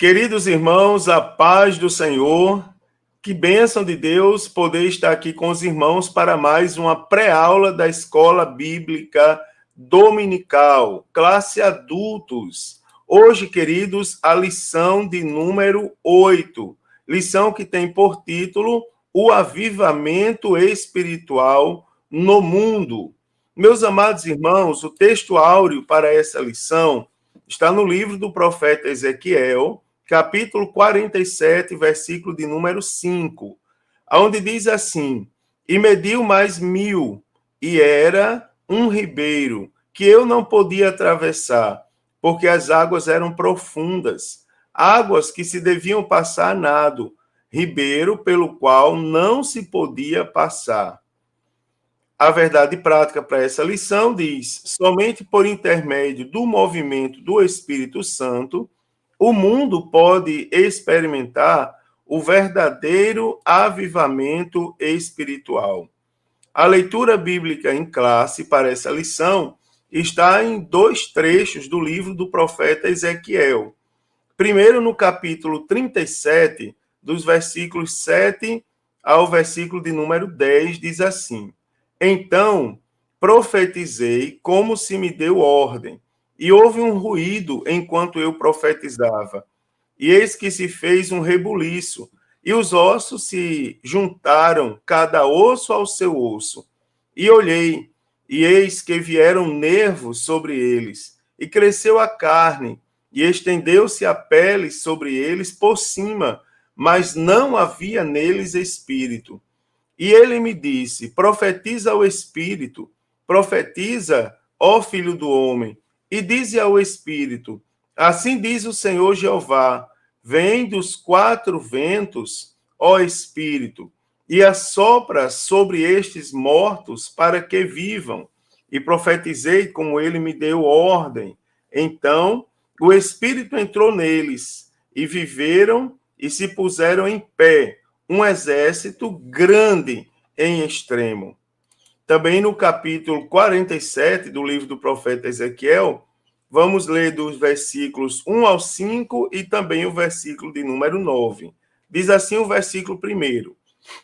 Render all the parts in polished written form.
Queridos irmãos, a paz do Senhor, que bênção de Deus poder estar aqui com os irmãos para mais uma pré-aula da Escola Bíblica Dominical, classe adultos. Hoje, queridos, a lição de número 8, lição que tem por título O Avivamento Espiritual no Mundo. Meus amados irmãos, o texto áureo para essa lição está no livro do profeta Ezequiel, capítulo 47, versículo de número 5, onde diz assim: E mediu mais 1000, e era um ribeiro, que eu não podia atravessar, porque as águas eram profundas, águas que se deviam passar a nado, ribeiro pelo qual não se podia passar. A verdade prática para essa lição diz: somente por intermédio do movimento do Espírito Santo, o mundo pode experimentar o verdadeiro avivamento espiritual. A leitura bíblica em classe para essa lição está em 2 trechos do livro do profeta Ezequiel. Primeiro, no capítulo 37, dos versículos 7 ao versículo de número 10, diz assim: Então profetizei como se me deu ordem, e houve um ruído enquanto eu profetizava. E eis que se fez um rebuliço, e os ossos se juntaram, cada osso ao seu osso. E olhei, e eis que vieram nervos sobre eles, e cresceu a carne, e estendeu-se a pele sobre eles por cima, mas não havia neles espírito. E ele me disse: profetiza ao espírito, profetiza, ó filho do homem, e dize ao espírito: assim diz o Senhor Jeová: vem dos 4 ventos, ó espírito, e assopra sobre estes mortos para que vivam. E profetizei como ele me deu ordem. Então o espírito entrou neles, e viveram e se puseram em pé, um exército grande em extremo. Também no capítulo 47 do livro do profeta Ezequiel, vamos ler dos versículos 1 ao 5 e também o versículo de número 9. Diz assim o versículo 1: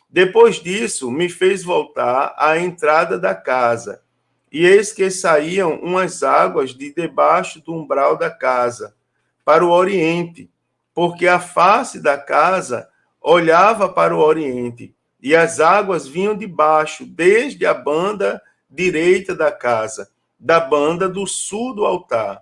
Depois disso, me fez voltar à entrada da casa, e eis que saíam umas águas de debaixo do umbral da casa, para o oriente, porque a face da casa olhava para o oriente, e as águas vinham de baixo, desde a banda direita da casa, da banda do sul do altar.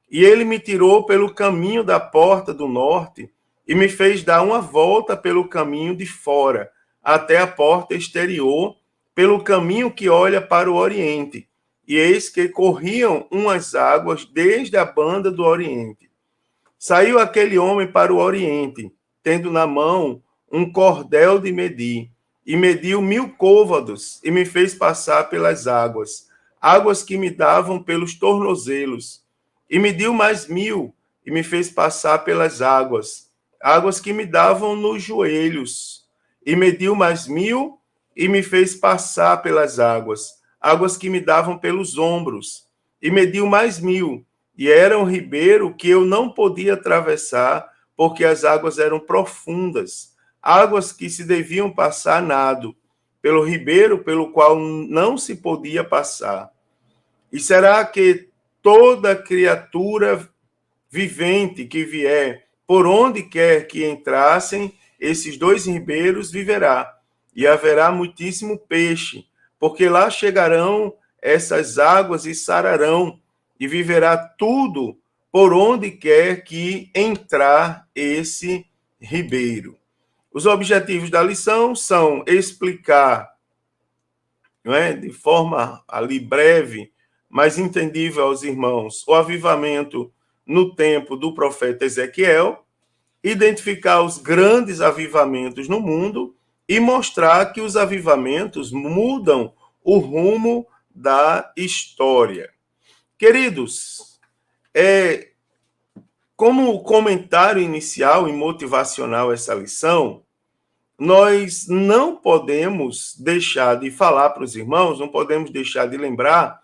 E ele me tirou pelo caminho da porta do norte, e me fez dar uma volta pelo caminho de fora, até a porta exterior, pelo caminho que olha para o oriente. E eis que corriam umas águas desde a banda do oriente. Saiu aquele homem para o oriente, tendo na mão um cordel de medir, e mediu 1000 côvados, e me fez passar pelas águas, águas que me davam pelos tornozelos. E mediu mais 1000, e me fez passar pelas águas, águas que me davam nos joelhos. E mediu mais 1000, e me fez passar pelas águas, águas que me davam pelos ombros. E mediu mais 1000, e era um ribeiro que eu não podia atravessar, porque as águas eram profundas, águas que se deviam passar a nado, pelo ribeiro pelo qual não se podia passar. E será que toda criatura vivente que vier, por onde quer que entrassem, esses 2 ribeiros viverá, e haverá muitíssimo peixe, porque lá chegarão essas águas e sararão, e viverá tudo por onde quer que entrar esse ribeiro. Os objetivos da lição são explicar, não é, de forma ali breve, mas entendível aos irmãos, o avivamento no tempo do profeta Ezequiel, identificar os grandes avivamentos no mundo e mostrar que os avivamentos mudam o rumo da história. Queridos, como comentário inicial e motivacional essa lição, nós não podemos deixar de falar para os irmãos, não podemos deixar de lembrar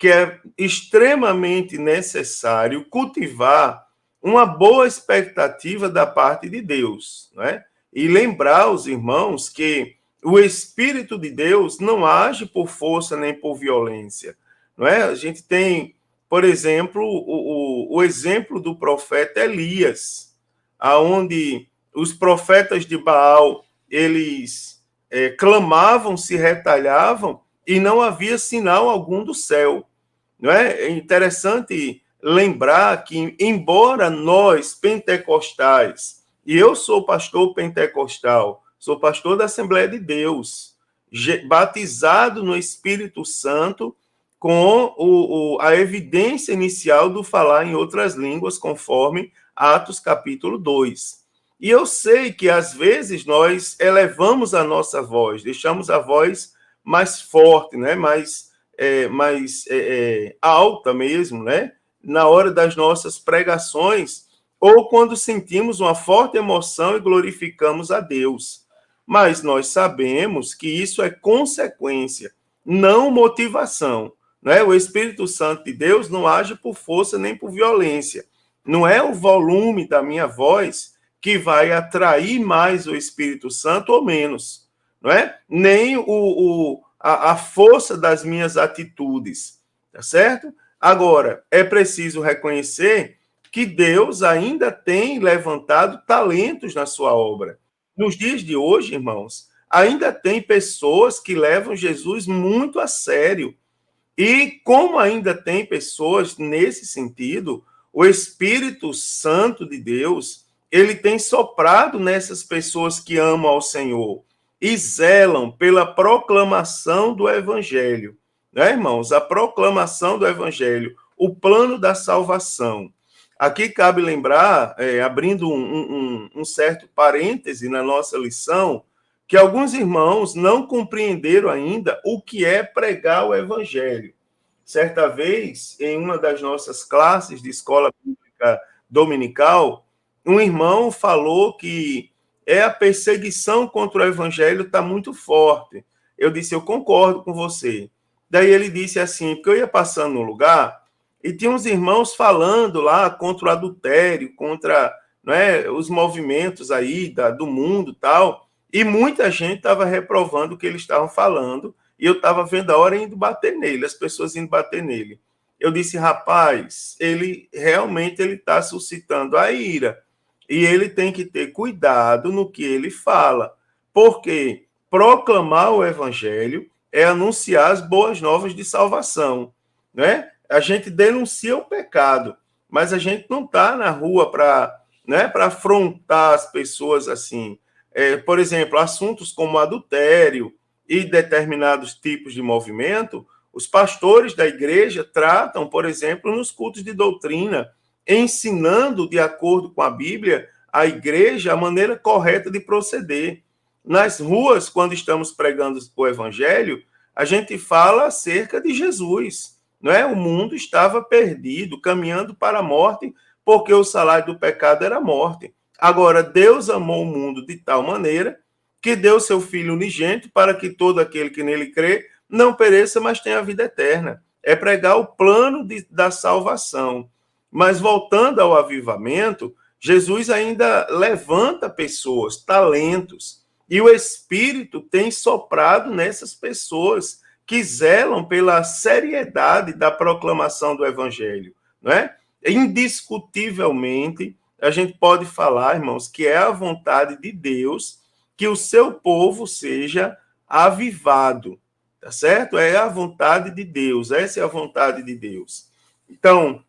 que é extremamente necessário cultivar uma boa expectativa da parte de Deus, né? E lembrar os irmãos que o Espírito de Deus não age por força nem por violência, não é? A gente tem, por exemplo, o exemplo do profeta Elias, aonde os profetas de Baal, eles clamavam, se retalhavam, e não havia sinal algum do céu. Não é? É interessante lembrar que, embora nós, pentecostais, e eu sou pastor pentecostal, sou pastor da Assembleia de Deus, batizado no Espírito Santo, com a evidência inicial do falar em outras línguas, conforme Atos capítulo 2. E eu sei que, às vezes, nós elevamos a nossa voz, deixamos a voz mais forte, né? mais alta mesmo, né? Na hora das nossas pregações, ou quando sentimos uma forte emoção e glorificamos a Deus. Mas nós sabemos que isso é consequência, não motivação. Né? O Espírito Santo de Deus não age por força nem por violência. Não é o volume da minha voz que vai atrair mais o Espírito Santo ou menos. Não é? Nem a força das minhas atitudes, tá certo? Agora, é preciso reconhecer que Deus ainda tem levantado talentos na sua obra. Nos dias de hoje, irmãos, ainda tem pessoas que levam Jesus muito a sério. E como ainda tem pessoas nesse sentido, o Espírito Santo de Deus, ele tem soprado nessas pessoas que amam ao Senhor e zelam pela proclamação do Evangelho. Né, irmãos? A proclamação do Evangelho, o plano da salvação. Aqui cabe lembrar, abrindo um certo parêntese na nossa lição, que alguns irmãos não compreenderam ainda o que é pregar o Evangelho. Certa vez, em uma das nossas classes de escola bíblica dominical, um irmão falou que a perseguição contra o Evangelho está muito forte. Eu disse, eu concordo com você. Daí ele disse assim, porque eu ia passando no lugar e tinha uns irmãos falando lá contra o adultério, contra, né, os movimentos aí do mundo e tal, e muita gente estava reprovando o que eles estavam falando, e eu estava vendo a hora indo bater nele, as pessoas indo bater nele. Eu disse, rapaz, ele realmente está suscitando a ira, e ele tem que ter cuidado no que ele fala, porque proclamar o evangelho é anunciar as boas novas de salvação, né? A gente denuncia o pecado, mas a gente não está na rua para, né, para afrontar as pessoas assim. Por exemplo, assuntos como adultério e determinados tipos de movimento, os pastores da igreja tratam, por exemplo, nos cultos de doutrina, ensinando, de acordo com a Bíblia, a igreja a maneira correta de proceder. Nas ruas, quando estamos pregando o evangelho, a gente fala acerca de Jesus. Não é? O mundo estava perdido, caminhando para a morte, porque o salário do pecado era a morte. Agora, Deus amou o mundo de tal maneira que deu seu Filho unigênito para que todo aquele que nele crê não pereça, mas tenha a vida eterna. É pregar o plano da salvação. Mas voltando ao avivamento, Jesus ainda levanta pessoas, talentos, e o Espírito tem soprado nessas pessoas que zelam pela seriedade da proclamação do Evangelho, não é? Indiscutivelmente, a gente pode falar, irmãos, que é a vontade de Deus que o seu povo seja avivado, tá certo? É a vontade de Deus, essa é a vontade de Deus. Então,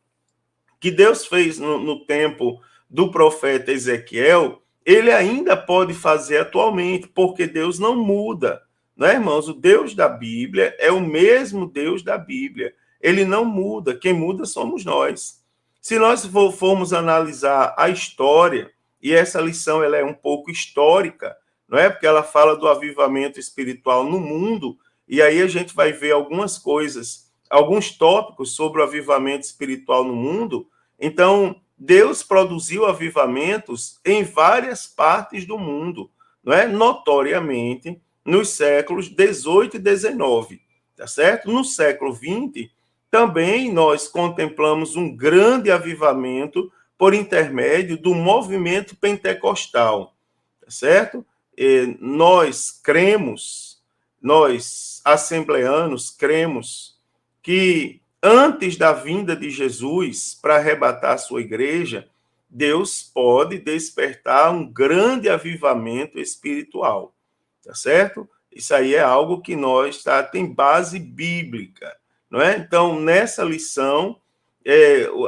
que Deus fez no tempo do profeta Ezequiel, ele ainda pode fazer atualmente, porque Deus não muda, não é, irmãos? O Deus da Bíblia é o mesmo Deus da Bíblia, ele não muda, quem muda somos nós. Se nós formos analisar a história, e essa lição ela é um pouco histórica, não é? Porque ela fala do avivamento espiritual no mundo, e aí a gente vai ver algumas coisas, alguns tópicos sobre o avivamento espiritual no mundo. Então, Deus produziu avivamentos em várias partes do mundo, não é? Notoriamente, nos séculos 18 e 19, tá certo? No século 20, também nós contemplamos um grande avivamento por intermédio do movimento pentecostal, tá certo? Nós cremos, nós assembleanos cremos que antes da vinda de Jesus para arrebatar a sua igreja, Deus pode despertar um grande avivamento espiritual, tá certo? Isso aí é algo que tem base bíblica, não é? Então, nessa lição,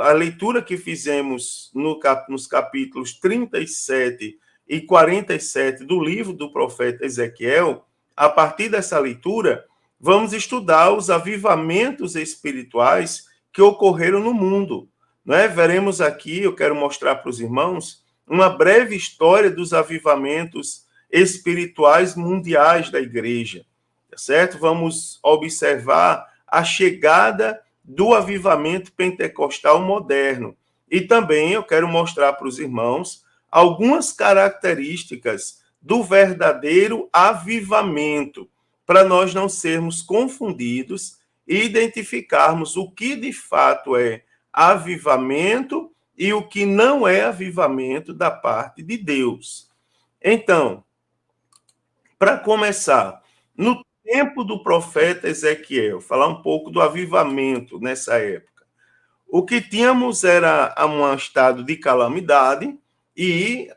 a leitura que fizemos nos capítulos 37 e 47 do livro do profeta Ezequiel, a partir dessa leitura, vamos estudar os avivamentos espirituais que ocorreram no mundo. Não é? Veremos aqui, eu quero mostrar para os irmãos, uma breve história dos avivamentos espirituais mundiais da igreja, tá certo? Vamos observar a chegada do avivamento pentecostal moderno. E também eu quero mostrar para os irmãos algumas características do verdadeiro avivamento, para nós não sermos confundidos e identificarmos o que de fato é avivamento e o que não é avivamento da parte de Deus. Então, para começar, no tempo do profeta Ezequiel, falar um pouco do avivamento nessa época. O que tínhamos era um estado de calamidade e,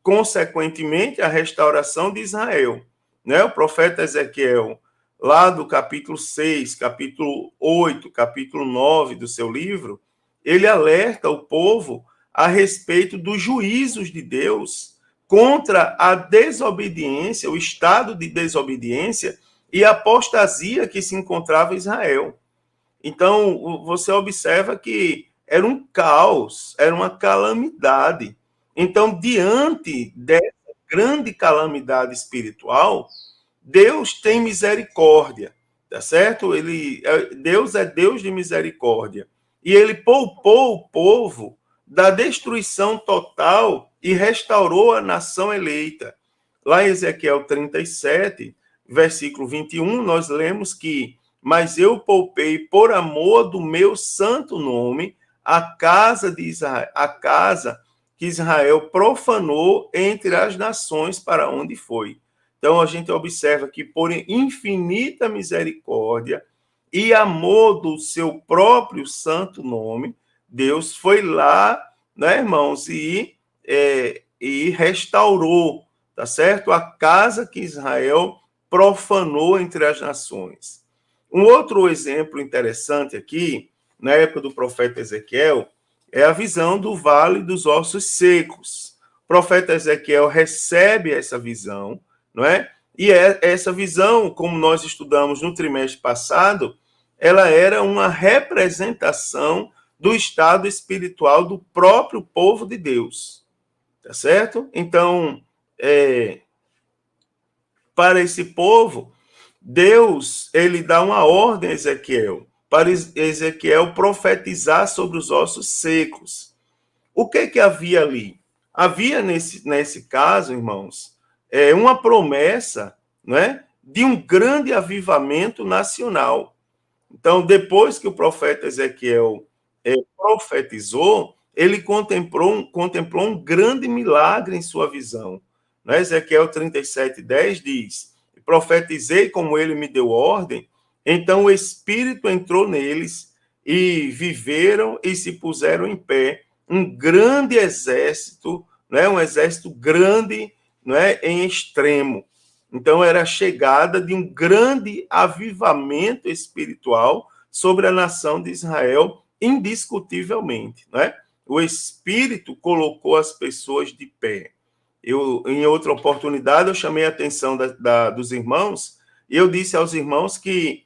consequentemente, a restauração de Israel. Né? O profeta Ezequiel, lá do capítulo 6, capítulo 8, capítulo 9 do seu livro, ele alerta o povo a respeito dos juízos de Deus contra a desobediência, o estado de desobediência e apostasia que se encontrava em Israel. Então, você observa que era um caos, era uma calamidade. Então, diante dessa grande calamidade espiritual, Deus tem misericórdia, tá certo? Deus é Deus de misericórdia. E ele poupou o povo da destruição total e restaurou a nação eleita. Lá em Ezequiel 37, versículo 21, nós lemos que: mas eu poupei por amor do meu santo nome a casa de Israel, a casa que Israel profanou entre as nações para onde foi. Então a gente observa que por infinita misericórdia e amor do seu próprio santo nome, Deus foi lá, né, irmãos, e restaurou, tá certo? A casa que Israel profanou entre as nações. Um outro exemplo interessante aqui, na época do profeta Ezequiel, é a visão do vale dos ossos secos. O profeta Ezequiel recebe essa visão, não é? E essa visão, como nós estudamos no trimestre passado, ela era uma representação do estado espiritual do próprio povo de Deus, tá certo? Então, para esse povo, Deus, ele dá uma ordem a Ezequiel, para Ezequiel profetizar sobre os ossos secos. O que havia ali? Havia nesse caso, irmãos, uma promessa, né, de um grande avivamento nacional. Então, depois que o profeta Ezequiel profetizou, ele contemplou um grande milagre em sua visão. Né? Ezequiel 37:10 diz: profetizei como ele me deu ordem, então o Espírito entrou neles e viveram e se puseram em pé um grande exército, né? Um exército grande, né? Em extremo. Então era a chegada de um grande avivamento espiritual sobre a nação de Israel, indiscutivelmente, né? O Espírito colocou as pessoas de pé. Em outra oportunidade, eu chamei a atenção dos irmãos e eu disse aos irmãos que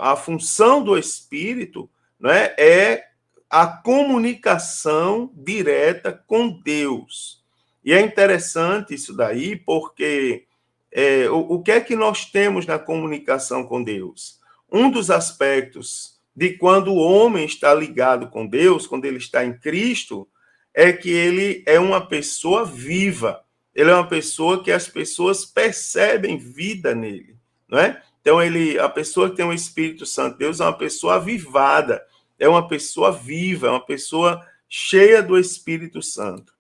a função do Espírito, né, é a comunicação direta com Deus. E é interessante isso daí, porque o que é que nós temos na comunicação com Deus? Um dos aspectos de quando o homem está ligado com Deus, quando ele está em Cristo, é que ele é uma pessoa viva. Ele é uma pessoa que as pessoas percebem vida nele, não é? Então, a pessoa que tem o Espírito Santo de Deus é uma pessoa avivada, é uma pessoa viva, é uma pessoa cheia do Espírito Santo.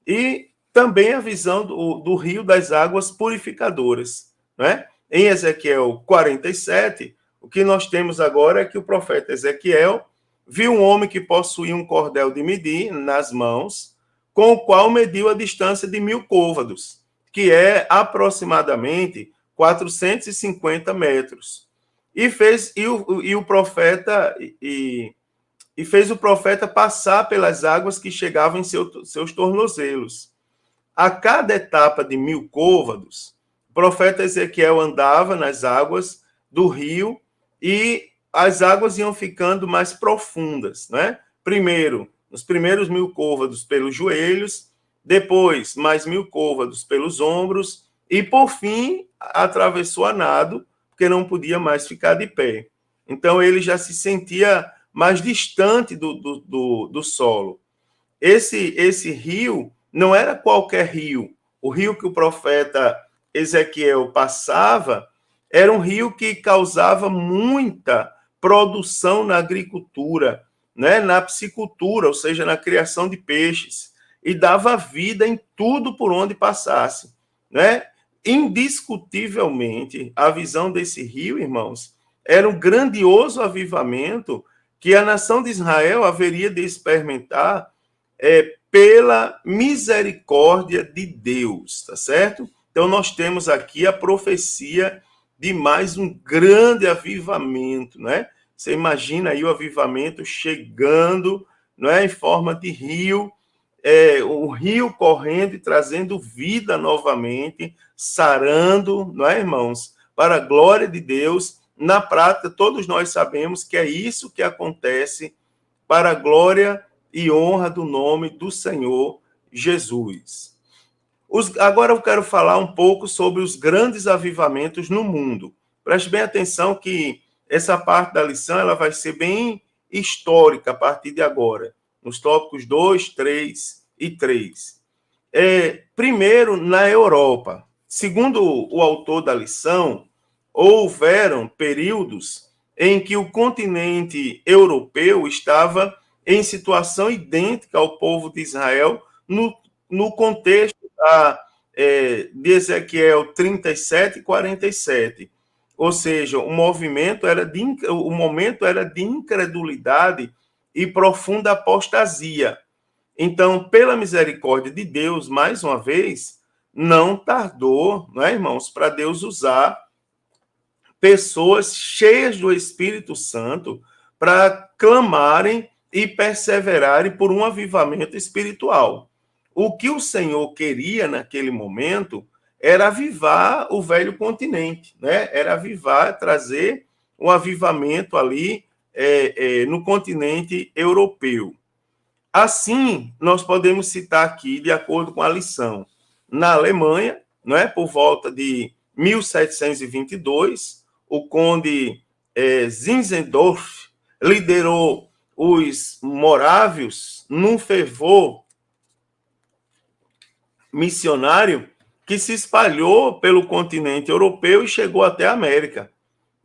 E também a visão do rio das águas purificadoras, né? Em Ezequiel 47, o que nós temos agora é que o profeta Ezequiel viu um homem que possuía um cordel de medir nas mãos, com o qual mediu a distância de 1.000 côvados, que é aproximadamente 450 metros. E fez o profeta passar pelas águas que chegavam em seus tornozelos. A cada etapa de 1.000 côvados, o profeta Ezequiel andava nas águas do rio e as águas iam ficando mais profundas, né? Primeiro, nos primeiros 1.000 côvados pelos joelhos, depois mais 1.000 côvados pelos ombros e, por fim, atravessou a nado, porque não podia mais ficar de pé. Então, ele já se sentia mais distante do solo. Esse rio não era qualquer rio. O rio que o profeta Ezequiel passava era um rio que causava muita produção na agricultura, né, na piscicultura, ou seja, na criação de peixes, e dava vida em tudo por onde passasse, né? Indiscutivelmente, a visão desse rio, irmãos, era um grandioso avivamento que a nação de Israel haveria de experimentar pela misericórdia de Deus, tá certo? Então, nós temos aqui a profecia de mais um grande avivamento, né? Você imagina aí o avivamento chegando, não é, em forma de rio, o rio correndo e trazendo vida novamente, sarando, não é, irmãos? Para a glória de Deus. Na prática, todos nós sabemos que é isso que acontece para a glória e honra do nome do Senhor Jesus. Agora eu quero falar um pouco sobre os grandes avivamentos no mundo. Preste bem atenção que essa parte da lição ela vai ser bem histórica a partir de agora, nos tópicos 2, 3 e 3. Primeiro, na Europa. Segundo o autor da lição, houveram períodos em que o continente europeu estava em situação idêntica ao povo de Israel no contexto de Ezequiel 37 e 47. Ou seja, o momento era de incredulidade e profunda apostasia. Então, pela misericórdia de Deus, mais uma vez, não tardou, não é, irmãos, para Deus usar pessoas cheias do Espírito Santo para clamarem e perseverarem por um avivamento espiritual. O que o Senhor queria naquele momento era avivar o velho continente, né? Era avivar, trazer um avivamento ali no continente europeu. Assim, nós podemos citar aqui, de acordo com a lição, na Alemanha, não é, por volta de 1722, o conde Zinzendorf liderou os morávios num fervor missionário que se espalhou pelo continente europeu e chegou até a América.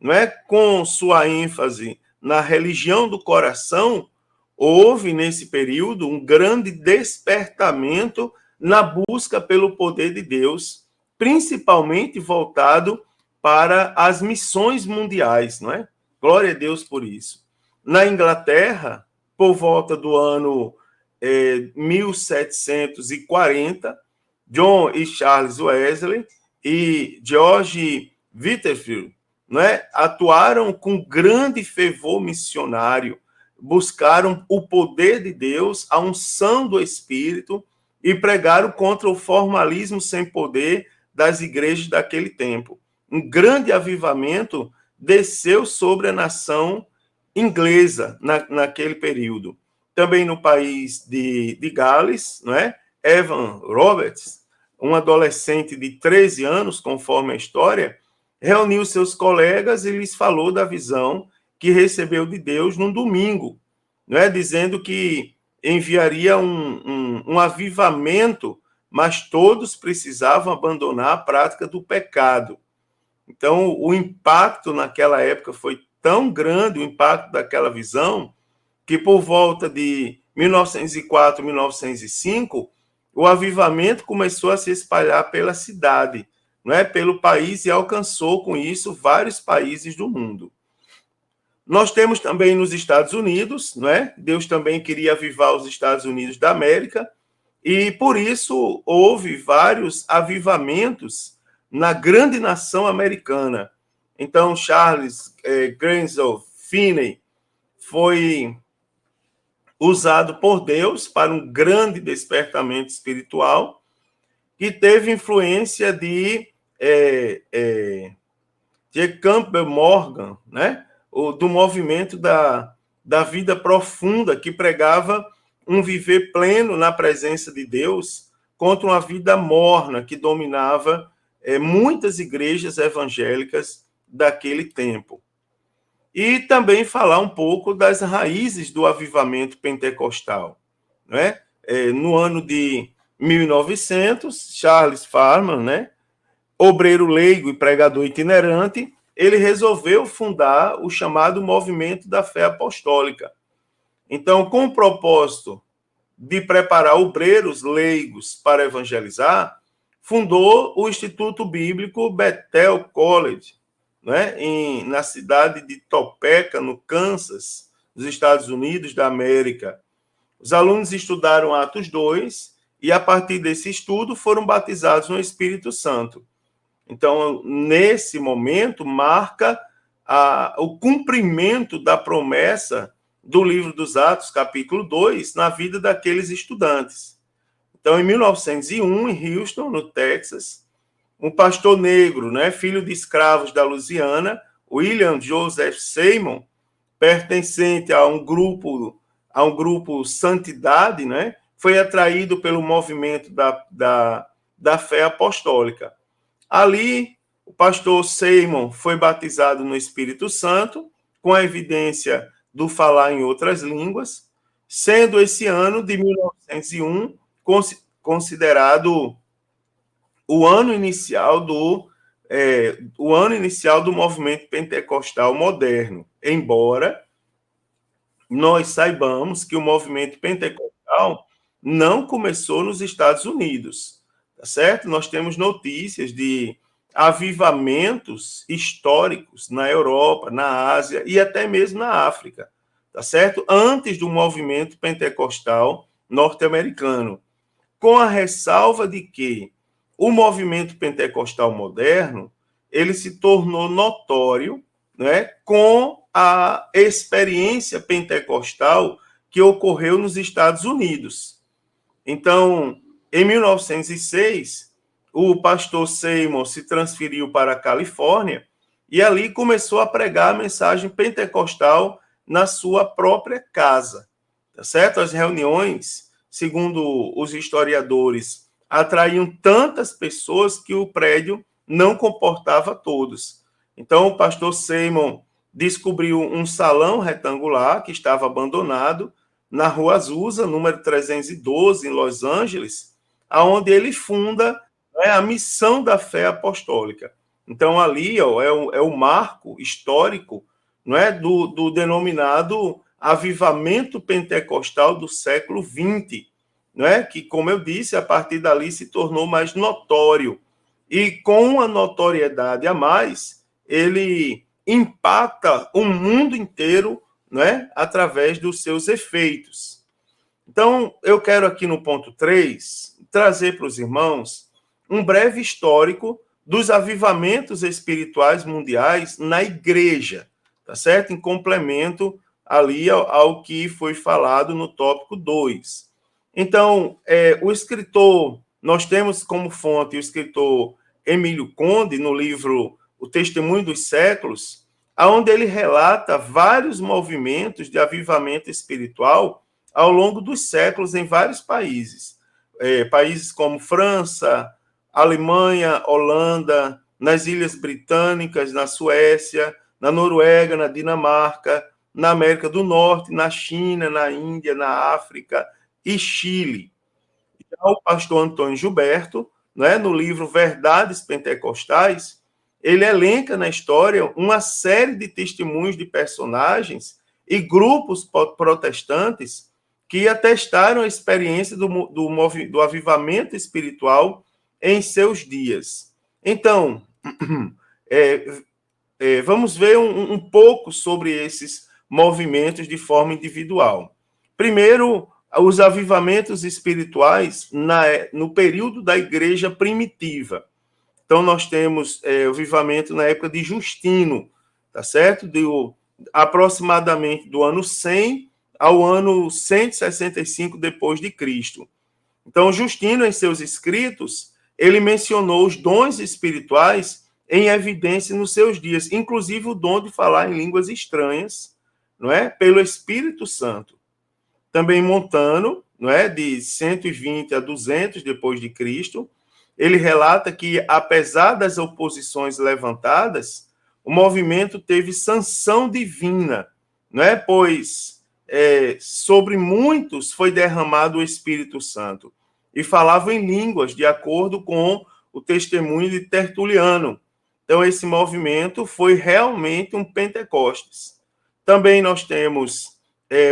Não é? Com sua ênfase na religião do coração, houve nesse período um grande despertamento na busca pelo poder de Deus, principalmente voltado para as missões mundiais, não é? Glória a Deus por isso. Na Inglaterra, por volta do ano 1740, John e Charles Wesley e George Whitefield, não é, atuaram com grande fervor missionário, buscaram o poder de Deus, a unção do Espírito e pregaram contra o formalismo sem poder das igrejas daquele tempo. Um grande avivamento desceu sobre a nação inglesa naquele período. Também no país de Gales, não é? Evan Roberts, um adolescente de 13 anos, conforme a história, reuniu seus colegas e lhes falou da visão que recebeu de Deus num domingo, não é? Dizendo que enviaria um avivamento, mas todos precisavam abandonar a prática do pecado. Então, o impacto naquela época foi tão grande, o impacto daquela visão, que por volta de 1904, 1905, o avivamento começou a se espalhar pela cidade, não é? Pelo país, e alcançou com isso vários países do mundo. Nós temos também nos Estados Unidos, não é? Deus também queria avivar os Estados Unidos da América, e por isso houve vários avivamentos na grande nação americana. Então, Charles Granville Finney foi usado por Deus para um grande despertamento espiritual, que teve influência de Campbell Morgan, né? Do movimento da vida profunda, que pregava um viver pleno na presença de Deus contra uma vida morna que dominava muitas igrejas evangélicas daquele tempo. E também falar um pouco das raízes do avivamento pentecostal, né? No ano de 1900, Charles Farman, né, obreiro leigo e pregador itinerante, ele resolveu fundar o chamado Movimento da Fé Apostólica. Então, com o propósito de preparar obreiros leigos para evangelizar, fundou o Instituto Bíblico Bethel College, né, na cidade de Topeka, no Kansas, nos Estados Unidos da América. Os alunos estudaram Atos 2 e, a partir desse estudo, foram batizados no Espírito Santo. Então, nesse momento, marca o cumprimento da promessa do livro dos Atos, capítulo 2, na vida daqueles estudantes. Então, em 1901, em Houston, no Texas, um pastor negro, né, filho de escravos da Louisiana, William Joseph Seymour, pertencente a um grupo Santidade, né, foi atraído pelo movimento da fé apostólica. Ali, o pastor Seymour foi batizado no Espírito Santo, com a evidência do falar em outras línguas, sendo esse ano de 1901 considerado o ano inicial do movimento pentecostal moderno, embora nós saibamos que o movimento pentecostal não começou nos Estados Unidos, tá certo? Nós temos notícias de avivamentos históricos na Europa, na Ásia e até mesmo na África, tá certo? Antes do movimento pentecostal norte-americano, com a ressalva de que o movimento pentecostal moderno, ele se tornou notório, né, com a experiência pentecostal que ocorreu nos Estados Unidos. Então, em 1906, o pastor Seymour se transferiu para a Califórnia e ali começou a pregar a mensagem pentecostal na sua própria casa, tá certo? As reuniões, segundo os historiadores, atraíam tantas pessoas que o prédio não comportava todos. Então, o pastor Seymour descobriu um salão retangular que estava abandonado na Rua Azusa, número 312, em Los Angeles, aonde ele funda, né, a missão da fé apostólica. Então, ali é o marco histórico, não é, do denominado avivamento pentecostal do século XX, não é? Que, como eu disse, a partir dali se tornou mais notório. E com a notoriedade a mais, ele impacta o mundo inteiro, né, através dos seus efeitos. Então, eu quero aqui no ponto 3 trazer para os irmãos um breve histórico dos avivamentos espirituais mundiais na igreja, tá certo? Em complemento ali ao que foi falado no tópico 2. Então, o escritor, nós temos como fonte o escritor Emílio Conde, no livro O Testemunho dos Séculos, onde ele relata vários movimentos de avivamento espiritual ao longo dos séculos em vários países. Países como França, Alemanha, Holanda, nas Ilhas Britânicas, na Suécia, na Noruega, na Dinamarca, na América do Norte, na China, na Índia, na África e Chile. Já o pastor Antônio Gilberto, né, no livro Verdades Pentecostais, ele elenca na história uma série de testemunhos de personagens e grupos protestantes que atestaram a experiência do avivamento espiritual em seus dias. Então, vamos ver um pouco sobre esses movimentos de forma individual. Primeiro, os avivamentos espirituais no período da igreja primitiva. Então, nós temos o avivamento na época de Justino, tá certo? Aproximadamente do ano 100 ao ano 165 depois de Cristo. Então, Justino, em seus escritos, ele mencionou os dons espirituais em evidência nos seus dias, inclusive o dom de falar em línguas estranhas, não é? Pelo Espírito Santo. Também Montano, não é? De 120 a 200 depois de Cristo, ele relata que, apesar das oposições levantadas, o movimento teve sanção divina, não é? Pois sobre muitos foi derramado o Espírito Santo e falavam em línguas, de acordo com o testemunho de Tertuliano. Então, esse movimento foi realmente um Pentecostes. Também nós temos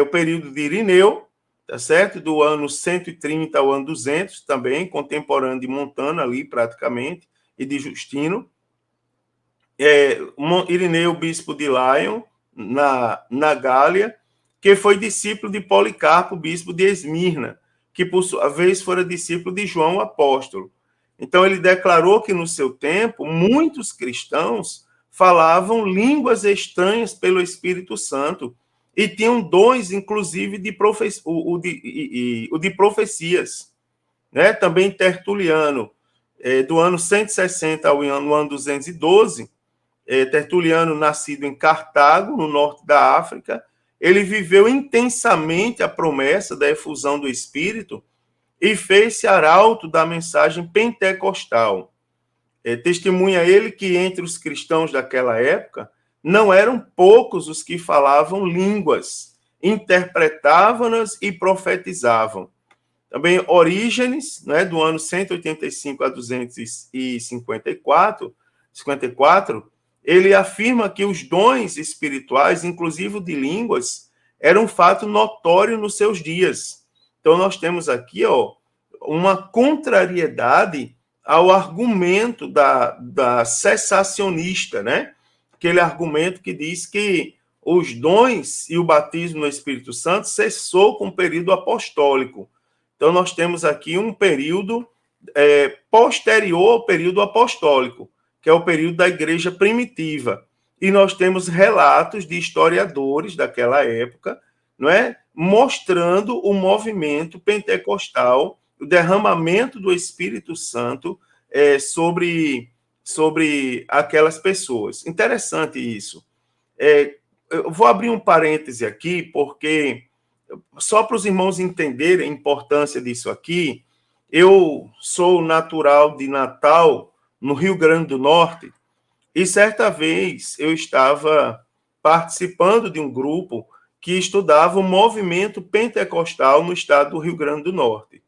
o período de Irineu, tá certo? Do ano 130 ao ano 200, também, contemporâneo de Montano ali, praticamente, e de Justino. Irineu, bispo de Lyon, na Gália, que foi discípulo de Policarpo, bispo de Esmirna, que, por sua vez, fora discípulo de João Apóstolo. Então, ele declarou que, no seu tempo, muitos cristãos falavam línguas estranhas pelo Espírito Santo e tinham dons, inclusive, o de profecias. Né? Também Tertuliano, do ano 160 ao ano 212, Tertuliano, nascido em Cartago, no norte da África, ele viveu intensamente a promessa da efusão do Espírito e fez-se arauto da mensagem pentecostal. Testemunha ele que entre os cristãos daquela época não eram poucos os que falavam línguas, interpretavam-nas e profetizavam. Também Orígenes, né, do ano 185 a 254, ele afirma que os dons espirituais, inclusive o de línguas, eram um fato notório nos seus dias. Então, nós temos aqui uma contrariedade ao argumento da cessacionista, né? Aquele argumento que diz que os dons e o batismo no Espírito Santo cessou com o período apostólico. Então, nós temos aqui um período posterior ao período apostólico, que é o período da igreja primitiva. E nós temos relatos de historiadores daquela época, não é? Mostrando o movimento pentecostal, o derramamento do Espírito Santo sobre aquelas pessoas. Interessante isso. Eu vou abrir um parêntese aqui, porque só para os irmãos entenderem a importância disso aqui, eu sou natural de Natal, no Rio Grande do Norte, e certa vez eu estava participando de um grupo que estudava o movimento pentecostal no estado do Rio Grande do Norte.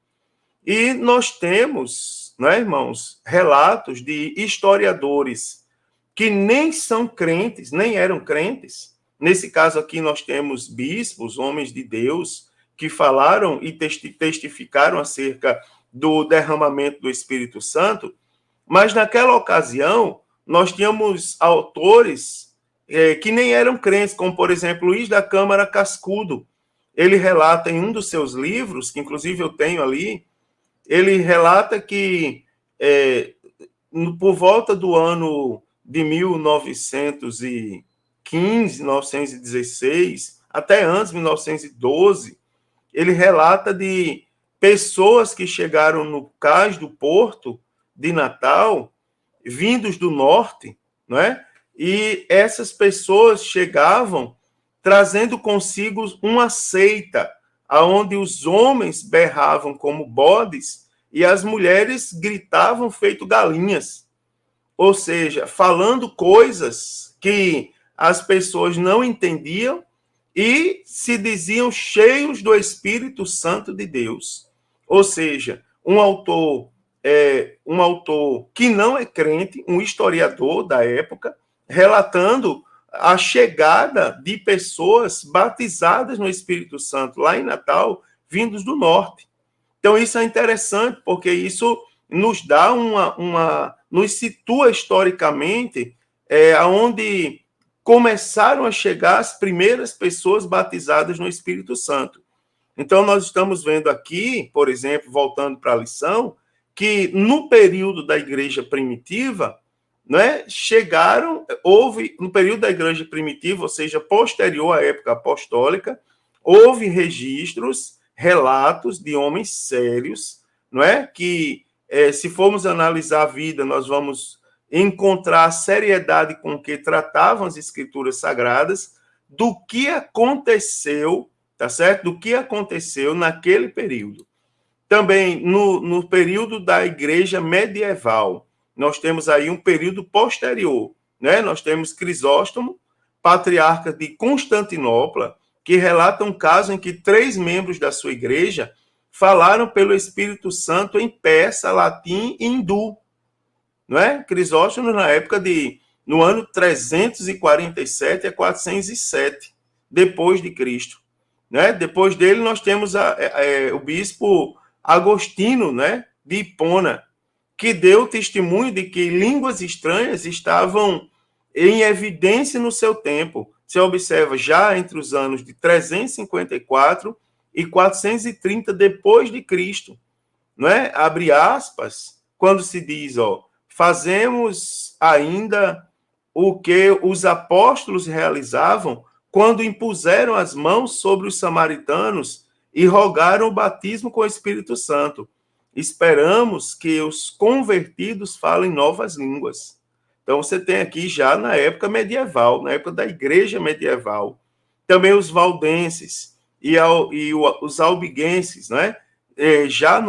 E nós temos, né, irmãos, relatos de historiadores que nem são crentes, nem eram crentes. Nesse caso aqui nós temos bispos, homens de Deus, que falaram e testificaram acerca do derramamento do Espírito Santo, mas naquela ocasião nós tínhamos autores que nem eram crentes, como, por exemplo, Luiz da Câmara Cascudo. Ele relata em um dos seus livros, que inclusive eu tenho ali, ele relata que por volta do ano de 1915, 1916, até antes, 1912, ele relata de pessoas que chegaram no cais do Porto de Natal, vindos do norte, não é? E essas pessoas chegavam trazendo consigo uma seita, aonde os homens berravam como bodes e as mulheres gritavam feito galinhas. Ou seja, falando coisas que as pessoas não entendiam e se diziam cheios do Espírito Santo de Deus. Ou seja, um autor que não é crente, um historiador da época, relatando a chegada de pessoas batizadas no Espírito Santo lá em Natal, vindos do norte. Então, isso é interessante, porque isso nos dá nos situa historicamente aonde começaram a chegar as primeiras pessoas batizadas no Espírito Santo. Então, nós estamos vendo aqui, por exemplo, voltando para a lição, que no período da igreja primitiva, né, no período da igreja primitiva, ou seja, posterior à época apostólica, houve registros, relatos de homens sérios, não é? Que, se formos analisar a vida, nós vamos encontrar a seriedade com que tratavam as escrituras sagradas, do que aconteceu, tá certo? Do que aconteceu naquele período. Também no período da igreja medieval, nós temos aí um período posterior, né? Nós temos Crisóstomo, patriarca de Constantinopla, que relata um caso em que 3 membros da sua igreja falaram pelo Espírito Santo em persa, latim e hindu, não é? Crisóstomo no ano 347 a 407 depois de Cristo, né? Depois dele nós temos o bispo Agostinho, né, de Hipona, que deu testemunho de que línguas estranhas estavam em evidência no seu tempo. Você observa já entre os anos de 354 e 430 depois de Cristo, não é? Abre aspas, quando se diz, fazemos ainda o que os apóstolos realizavam quando impuseram as mãos sobre os samaritanos e rogaram o batismo com o Espírito Santo. Esperamos que os convertidos falem novas línguas. Então, você tem aqui já na época medieval, na época da igreja medieval. Também os valdenses e os albigenses, né? Já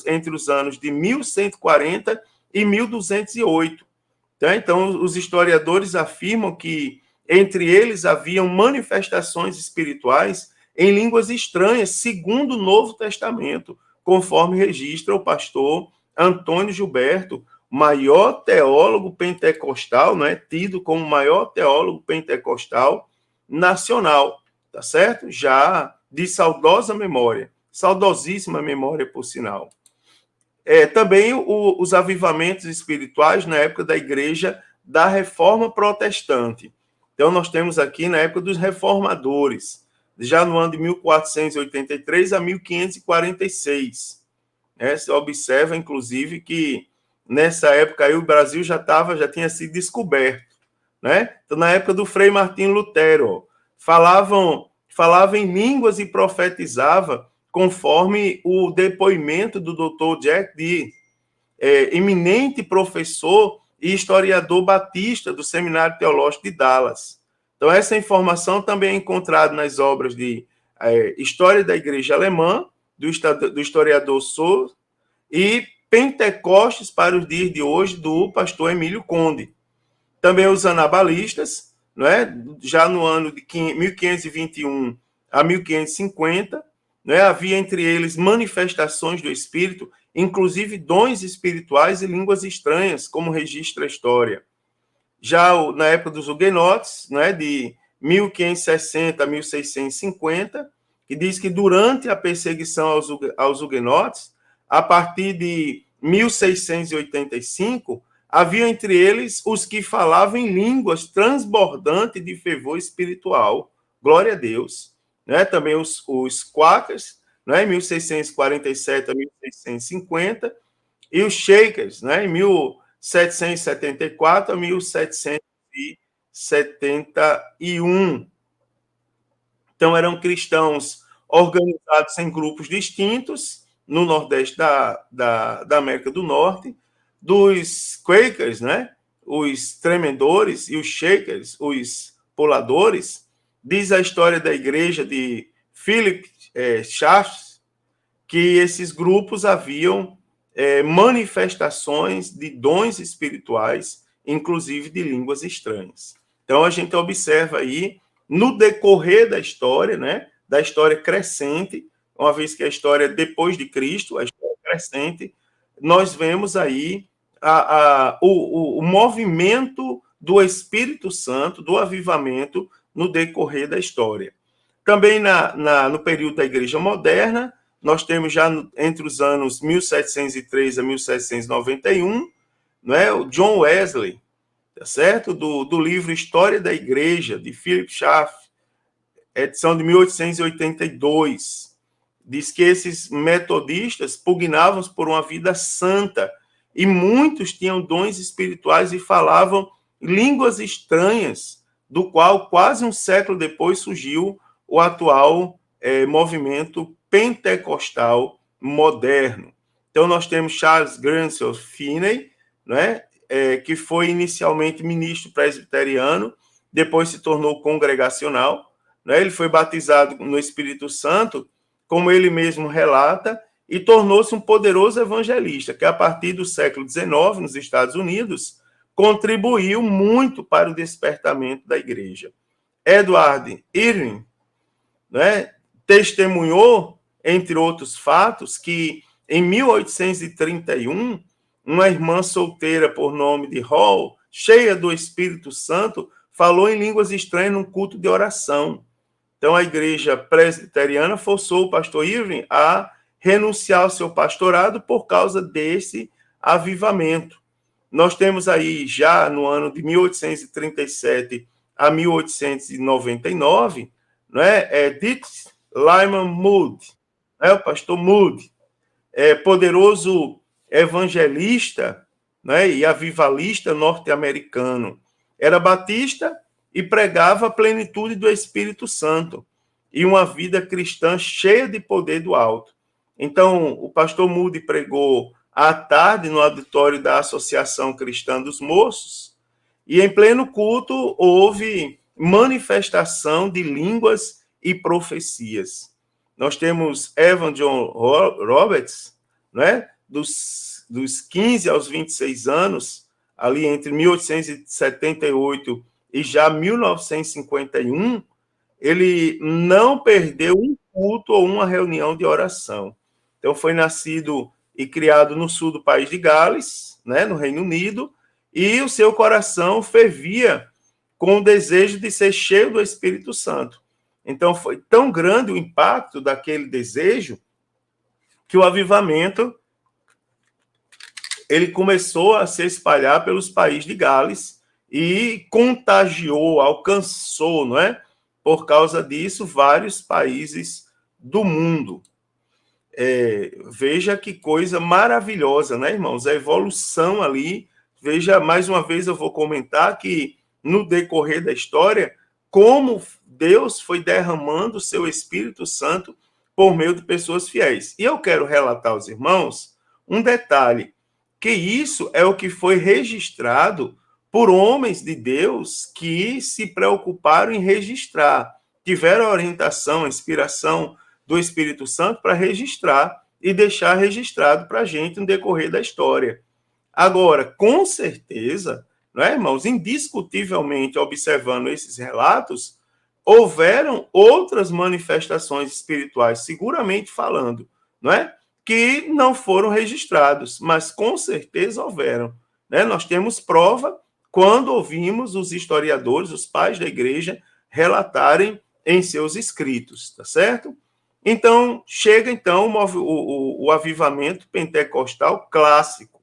entre os anos de 1140 e 1208. Tá? Então, os historiadores afirmam que entre eles haviam manifestações espirituais em línguas estranhas, segundo o Novo Testamento, conforme registra o pastor Antônio Gilberto, maior teólogo pentecostal, né, tido como o maior teólogo pentecostal nacional, tá certo? Já de saudosa memória, saudosíssima memória, por sinal. Também os avivamentos espirituais na época da igreja da Reforma Protestante. Então, nós temos aqui na época dos reformadores, já no ano de 1483 a 1546. Você observa, inclusive, que nessa época aí o Brasil já tinha sido descoberto, né? Então, na época do Frei Martim Lutero, falava em línguas e profetizava conforme o depoimento do Dr. Jack Dee, eminente professor e historiador batista do Seminário Teológico de Dallas. Então, essa informação também é encontrada nas obras de História da Igreja Alemã, do historiador Sohr, e Pentecostes para os dias de hoje, do pastor Emílio Conde. Também os anabalistas, não é? Já no ano de 1521 a 1550, não é? Havia entre eles manifestações do Espírito, inclusive dons espirituais e línguas estranhas, como registra a história. Já na época dos huguenotes, né, de 1560 a 1650, que diz que durante a perseguição aos huguenotes, a partir de 1685, havia entre eles os que falavam em línguas transbordantes de fervor espiritual. Glória a Deus. Né? Também os quakers, né, 1647 a 1650, e os shakers, né, em 1774 a 1771. Então, eram cristãos organizados em grupos distintos no Nordeste da América do Norte, dos Quakers, né, os tremendores, e os Shakers, os puladores. Diz a história da igreja de Philip Schaff que esses grupos haviam manifestações de dons espirituais, inclusive de línguas estranhas. Então, a gente observa aí, no decorrer da história, né, da história crescente, uma vez que a história depois de Cristo, a história crescente, nós vemos aí o movimento do Espírito Santo, do avivamento, no decorrer da história. Também no período da Igreja Moderna, nós temos já entre os anos 1703 a 1791, não é, o John Wesley, tá certo? Do livro História da Igreja, de Philip Schaff, edição de 1882. Diz que esses metodistas pugnavam por uma vida santa e muitos tinham dons espirituais e falavam línguas estranhas, do qual quase um século depois surgiu o atual movimento pentecostal moderno. Então, nós temos Charles Granville Finney, né, que foi inicialmente ministro presbiteriano, depois se tornou congregacional, né, ele foi batizado no Espírito Santo, como ele mesmo relata, e tornou-se um poderoso evangelista, que a partir do século XIX, nos Estados Unidos, contribuiu muito para o despertamento da igreja. Edward Irving, né, testemunhou, entre outros fatos, que em 1831, uma irmã solteira por nome de Hall, cheia do Espírito Santo, falou em línguas estranhas num culto de oração. Então, a igreja presbiteriana forçou o pastor Irving a renunciar ao seu pastorado por causa desse avivamento. Nós temos aí, já no ano de 1837 a 1899, né, Dix Lyman Moody, né, o pastor Moody, poderoso evangelista, né, e avivalista norte-americano. Era batista e pregava a plenitude do Espírito Santo e uma vida cristã cheia de poder do alto. Então, o pastor Moody pregou à tarde no auditório da Associação Cristã dos Moços, e em pleno culto houve manifestação de línguas e profecias. Nós temos Evan John Roberts, né, dos 15 aos 26 anos, ali entre 1878 e já 1951, ele não perdeu um culto ou uma reunião de oração. Então, foi nascido e criado no sul do país de Gales, né, no Reino Unido, e o seu coração fervia com o desejo de ser cheio do Espírito Santo. Então, foi tão grande o impacto daquele desejo que o avivamento ele começou a se espalhar pelos países de Gales e contagiou, alcançou, não é? Por causa disso, vários países do mundo. Veja que coisa maravilhosa, né, irmãos? A evolução ali. Veja, mais uma vez eu vou comentar que no decorrer da história, como Deus foi derramando o seu Espírito Santo por meio de pessoas fiéis. E eu quero relatar aos irmãos um detalhe, que isso é o que foi registrado por homens de Deus que se preocuparam em registrar, tiveram a orientação, a inspiração do Espírito Santo para registrar e deixar registrado para a gente no decorrer da história. Agora, com certeza, não é, irmãos, indiscutivelmente observando esses relatos, houveram outras manifestações espirituais, seguramente falando, não é? Que não foram registrados, mas com certeza houveram. Né? Nós temos prova quando ouvimos os historiadores, os pais da igreja, relatarem em seus escritos, tá certo? Então, chega então o avivamento pentecostal clássico.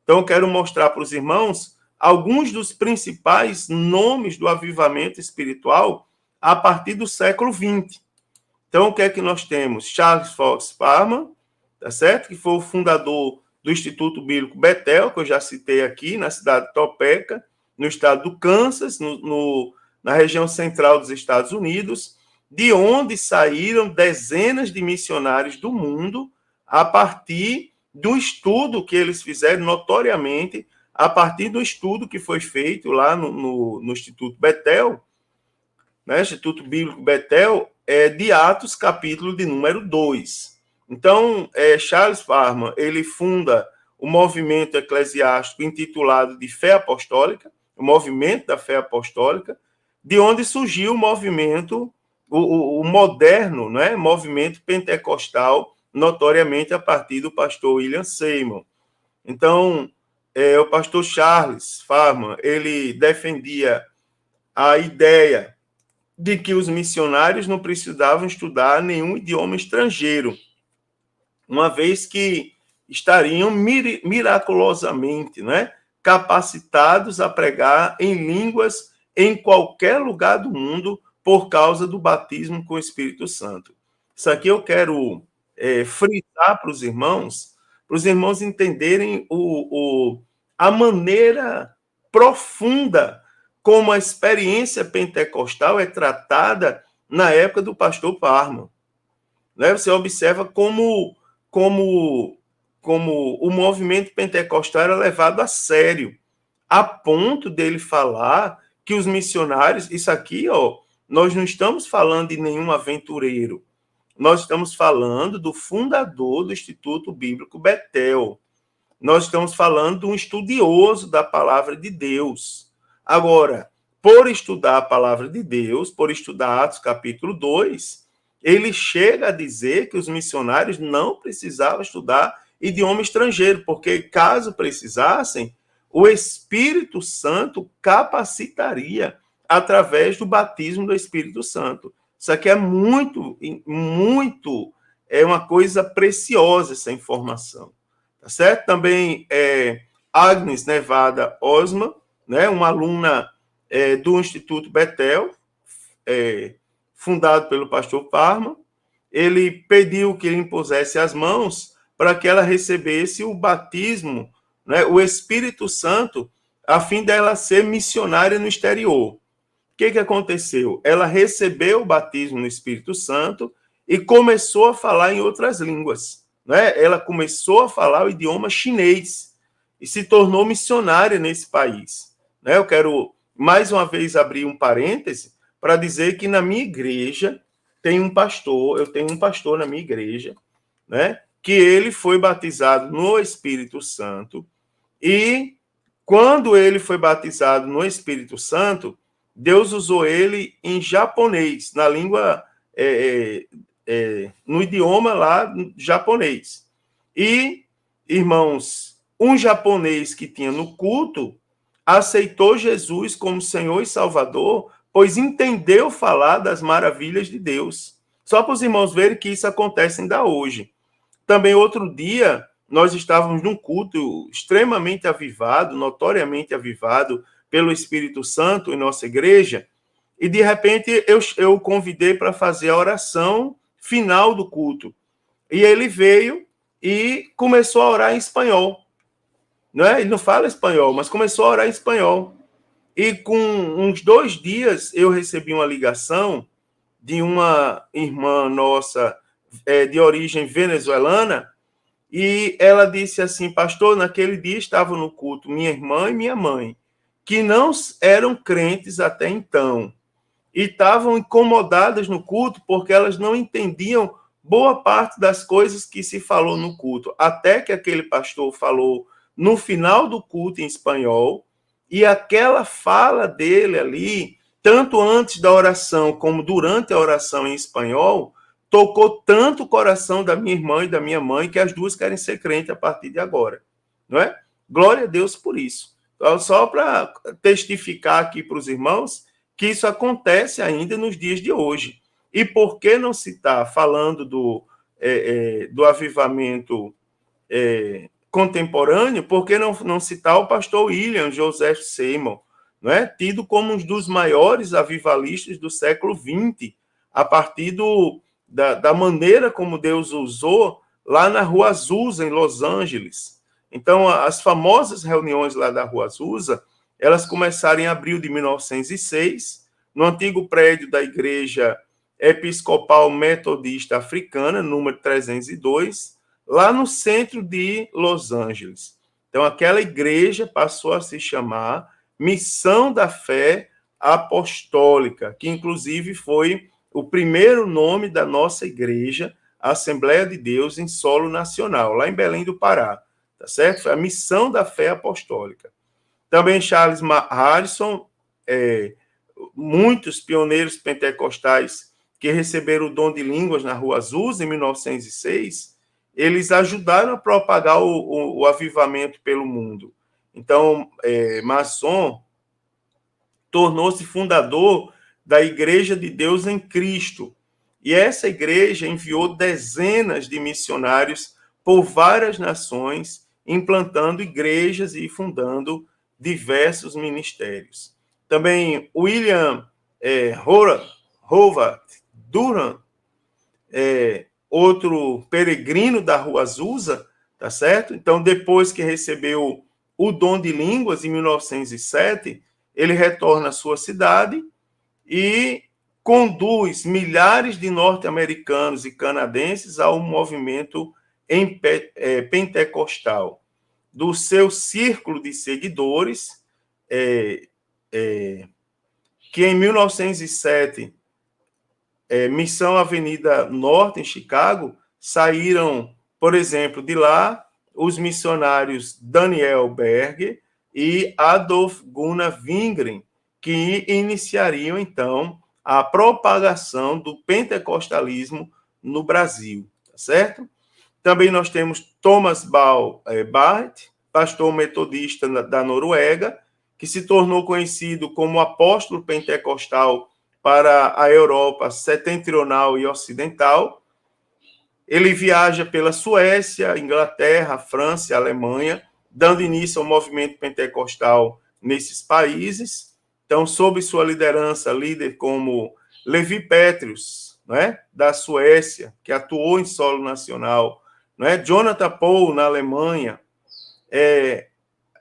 Então, eu quero mostrar para os irmãos alguns dos principais nomes do avivamento espiritual a partir do século XX. Então, o que é que nós temos? Charles Fox Parham, tá certo? Que foi o fundador do Instituto Bíblico Bethel, que eu já citei aqui, na cidade de Topeka, no estado do Kansas, na região central dos Estados Unidos, de onde saíram dezenas de missionários do mundo a partir do estudo que eles fizeram, notoriamente, a partir do estudo que foi feito lá no Instituto Bethel, né, Instituto Bíblico Bethel, de Atos, capítulo de número 2. Então, Charles Parham, ele funda o movimento eclesiástico intitulado de Fé Apostólica, o movimento da fé apostólica, de onde surgiu o movimento, o moderno, né, movimento pentecostal, notoriamente a partir do pastor William Seymour. Então, o pastor Charles Parham, ele defendia a ideia de que os missionários não precisavam estudar nenhum idioma estrangeiro, uma vez que estariam miraculosamente, né, capacitados a pregar em línguas em qualquer lugar do mundo por causa do batismo com o Espírito Santo. Isso aqui eu quero frisar para os irmãos entenderem a maneira profunda como a experiência pentecostal é tratada na época do pastor Parma. Né? Você observa como o movimento pentecostal era levado a sério, a ponto dele falar que os missionários, isso aqui, ó, nós não estamos falando de nenhum aventureiro, nós estamos falando do fundador do Instituto Bíblico Betel, nós estamos falando de um estudioso da palavra de Deus. Agora, por estudar a palavra de Deus, por estudar Atos capítulo 2, ele chega a dizer que os missionários não precisavam estudar idioma estrangeiro, porque caso precisassem, o Espírito Santo capacitaria através do batismo do Espírito Santo. Isso aqui é é uma coisa preciosa, essa informação. Tá certo? Também Agnes Nevada Osman, né, uma aluna do Instituto Betel, fundado pelo pastor Parma, ele pediu que ele impusesse as mãos para que ela recebesse o batismo, né, o Espírito Santo, a fim dela ser missionária no exterior. O que aconteceu? Ela recebeu o batismo no Espírito Santo e começou a falar em outras línguas. Né? Ela começou a falar o idioma chinês e se tornou missionária nesse país. Né? Eu quero, mais uma vez, abrir um parêntese para dizer que na minha igreja tem um pastor, eu tenho um pastor na minha igreja, né, que ele foi batizado no Espírito Santo e quando ele foi batizado no Espírito Santo, Deus usou ele em japonês, na língua, no idioma lá japonês. E, irmãos, um japonês que tinha no culto aceitou Jesus como Senhor e Salvador, pois entendeu falar das maravilhas de Deus. Só para os irmãos verem que isso acontece ainda hoje. Também, outro dia, nós estávamos num culto extremamente avivado, notoriamente avivado pelo Espírito Santo em nossa igreja, e, de repente, eu convidei para fazer a oração final do culto. E ele veio e começou a orar em espanhol. Não é? Ele não fala espanhol, mas começou a orar em espanhol. E com uns 2 dias, eu recebi uma ligação de uma irmã nossa de origem venezuelana, e ela disse assim: pastor, naquele dia estavam no culto minha irmã e minha mãe, que não eram crentes até então, e estavam incomodadas no culto porque elas não entendiam boa parte das coisas que se falou no culto, até que aquele pastor falou no final do culto em espanhol, e aquela fala dele ali, tanto antes da oração como durante a oração em espanhol, tocou tanto o coração da minha irmã e da minha mãe que as duas querem ser crentes a partir de agora. Não é? Glória a Deus por isso. Então, só para testificar aqui para os irmãos que isso acontece ainda nos dias de hoje. E por que não se está falando do avivamento contemporâneo? Por que não citar o pastor William Joseph Seymour, não é? Tido como um dos maiores avivalistas do século XX, a partir da maneira como Deus usou lá na Rua Azusa, em Los Angeles. Então, as famosas reuniões lá da Rua Azusa, elas começaram em abril de 1906, no antigo prédio da Igreja Episcopal Metodista Africana, número 302, lá no centro de Los Angeles. Então, aquela igreja passou a se chamar Missão da Fé Apostólica, que inclusive foi o primeiro nome da nossa igreja, a Assembleia de Deus em solo nacional, lá em Belém do Pará, tá certo? Foi a Missão da Fé Apostólica. Também Charles Harrison, muitos pioneiros pentecostais que receberam o dom de línguas na Rua Azusa, em 1906, eles ajudaram a propagar o avivamento pelo mundo. Então, Masson tornou-se fundador da Igreja de Deus em Cristo. E essa igreja enviou dezenas de missionários por várias nações, implantando igrejas e fundando diversos ministérios. Também William Howard Durham, outro peregrino da Rua Azusa, tá certo? Então, depois que recebeu o dom de línguas, em 1907, ele retorna à sua cidade e conduz milhares de norte-americanos e canadenses ao movimento pentecostal. Do seu círculo de seguidores, que em 1907, Missão Avenida Norte, em Chicago, saíram, por exemplo, de lá os missionários Daniel Berger e Adolf Gunnar Wingren, que iniciariam, então, a propagação do pentecostalismo no Brasil, tá certo? Também nós temos Thomas Barth, pastor metodista da Noruega, que se tornou conhecido como apóstolo pentecostal para a Europa setentrional e ocidental. Ele viaja pela Suécia, Inglaterra, França e Alemanha, dando início ao movimento pentecostal nesses países. Então, sob sua liderança, líder como Levi Petrus, né, da Suécia, que atuou em solo nacional, né, Jonathan Paul, na Alemanha,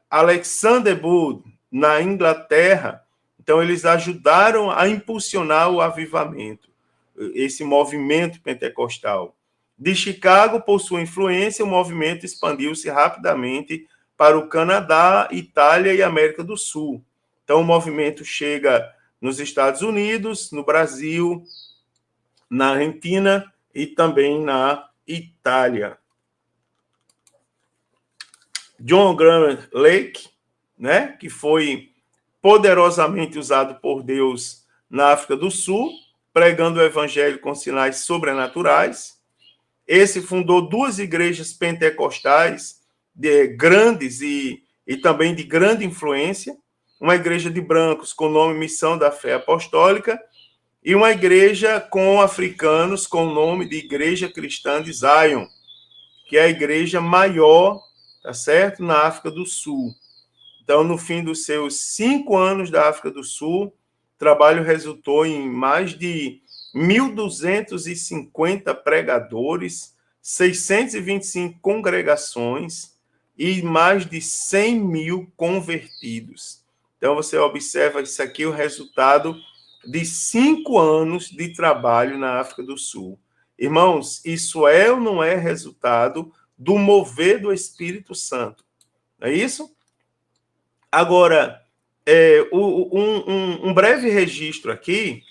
Alexander Wood, na Inglaterra. Então, eles ajudaram a impulsionar o avivamento, esse movimento pentecostal. De Chicago, por sua influência, o movimento expandiu-se rapidamente para o Canadá, Itália e América do Sul. Então, o movimento chega nos Estados Unidos, no Brasil, na Argentina e também na Itália. John Graham Lake, né, que foi poderosamente usado por Deus na África do Sul, pregando o evangelho com sinais sobrenaturais. Esse fundou duas igrejas pentecostais grandes e também de grande influência, uma igreja de brancos com o nome Missão da Fé Apostólica e uma igreja com africanos com o nome de Igreja Cristã de Zion, que é a igreja maior, tá certo, na África do Sul. Então, no fim dos seus 5 anos da África do Sul, o trabalho resultou em mais de 1.250 pregadores, 625 congregações e mais de 100 mil convertidos. Então, você observa isso aqui, o resultado de 5 anos de trabalho na África do Sul. Irmãos, isso é ou não é resultado do mover do Espírito Santo? Não é isso? Agora, um breve registro aqui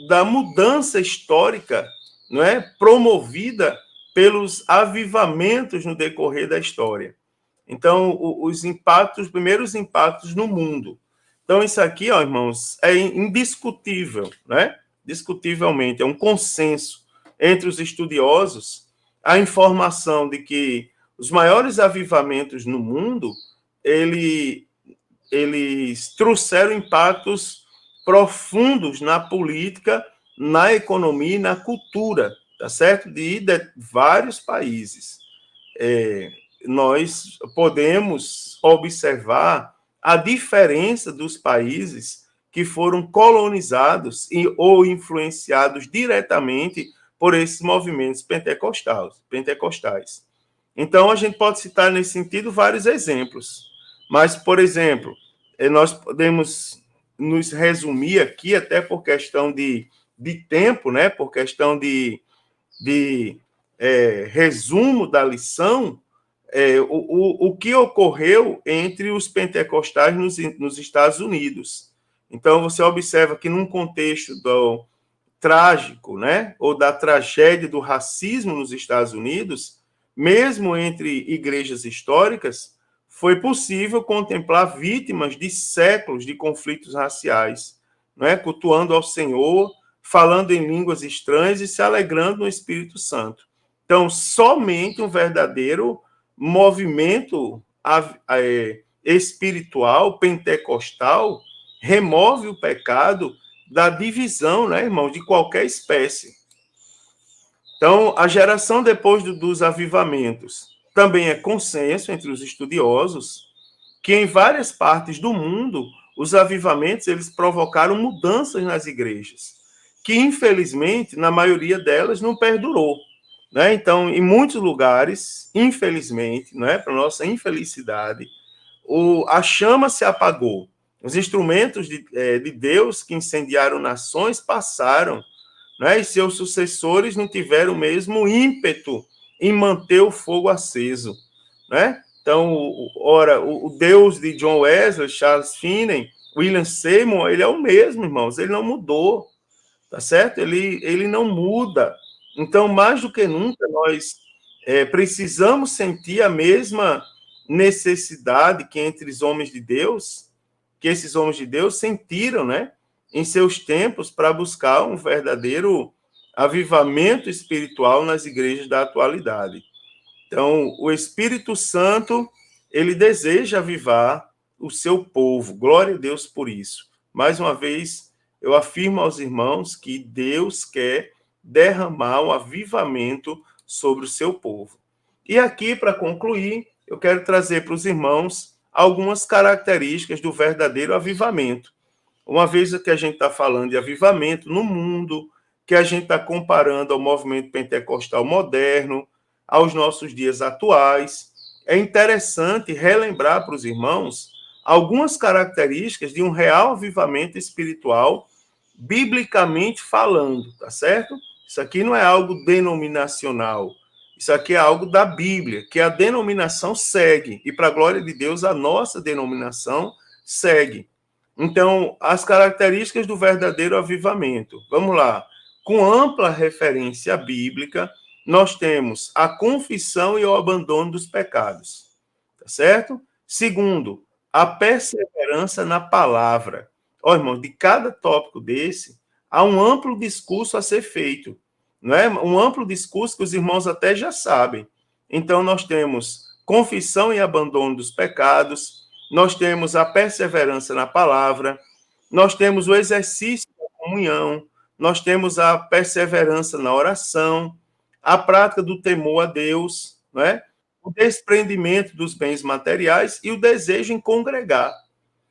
da mudança histórica, não é, promovida pelos avivamentos no decorrer da história. Então, os primeiros impactos no mundo. Então, isso aqui, ó, irmãos, é indiscutível, né? Discutivelmente, é um consenso entre os estudiosos a informação de que os maiores avivamentos no mundo, eles trouxeram impactos profundos na política, na economia e na cultura, tá certo? De vários países. Nós podemos observar a diferença dos países que foram colonizados ou influenciados diretamente por esses movimentos pentecostais. Então, a gente pode citar nesse sentido vários exemplos. Mas, por exemplo, nós podemos nos resumir aqui, até por questão de tempo, né? Por questão de resumo da lição, o que ocorreu entre os pentecostais nos Estados Unidos. Então, você observa que num contexto trágico, né, ou da tragédia do racismo nos Estados Unidos, mesmo entre igrejas históricas, foi possível contemplar vítimas de séculos de conflitos raciais, não é? Cultuando ao Senhor, falando em línguas estranhas e se alegrando no Espírito Santo. Então, somente um verdadeiro movimento espiritual, pentecostal, remove o pecado da divisão, né, irmão, de qualquer espécie. Então, a geração depois dos avivamentos também é consenso entre os estudiosos que em várias partes do mundo os avivamentos eles provocaram mudanças nas igrejas, que infelizmente na maioria delas não perdurou, né? Então, em muitos lugares, infelizmente, né, para nossa infelicidade, a chama se apagou. Os instrumentos de Deus que incendiaram nações passaram, né? E seus sucessores não tiveram o mesmo ímpeto em manter o fogo aceso, né? Então, ora, o Deus de John Wesley, Charles Finney, William Seymour, ele é o mesmo, irmãos, ele não mudou, tá certo? Ele não muda. Então, mais do que nunca, nós precisamos sentir a mesma necessidade que entre os homens de Deus, que esses homens de Deus sentiram, né? Em seus tempos, para buscar um verdadeiro avivamento espiritual nas igrejas da atualidade. Então, o Espírito Santo, ele deseja avivar o seu povo. Glória a Deus por isso. Mais uma vez, eu afirmo aos irmãos que Deus quer derramar um avivamento sobre o seu povo. E aqui, para concluir, eu quero trazer para os irmãos algumas características do verdadeiro avivamento. Uma vez que a gente está falando de avivamento no mundo, que a gente está comparando ao movimento pentecostal moderno, aos nossos dias atuais, é interessante relembrar para os irmãos algumas características de um real avivamento espiritual, biblicamente falando, tá certo? Isso aqui não é algo denominacional, isso aqui é algo da Bíblia, que a denominação segue, e para a glória de Deus, a nossa denominação segue. Então, as características do verdadeiro avivamento. Vamos lá. Com ampla referência bíblica, nós temos a confissão e o abandono dos pecados. Tá certo? Segundo, a perseverança na palavra. Ó, irmão, de cada tópico desse, há um amplo discurso a ser feito. Não é? Um amplo discurso que os irmãos até já sabem. Então, nós temos confissão e abandono dos pecados, nós temos a perseverança na palavra, nós temos o exercício da comunhão, nós temos a perseverança na oração, a prática do temor a Deus, né? O desprendimento dos bens materiais e o desejo em congregar,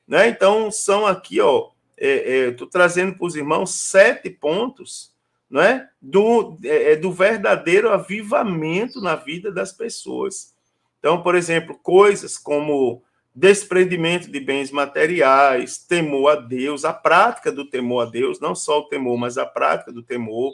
né? Então, são aqui, ó, estou trazendo para os irmãos 7 pontos, né? Do verdadeiro avivamento na vida das pessoas. Então, por exemplo, coisas como desprendimento de bens materiais, temor a Deus, a prática do temor a Deus, não só o temor, mas a prática do temor,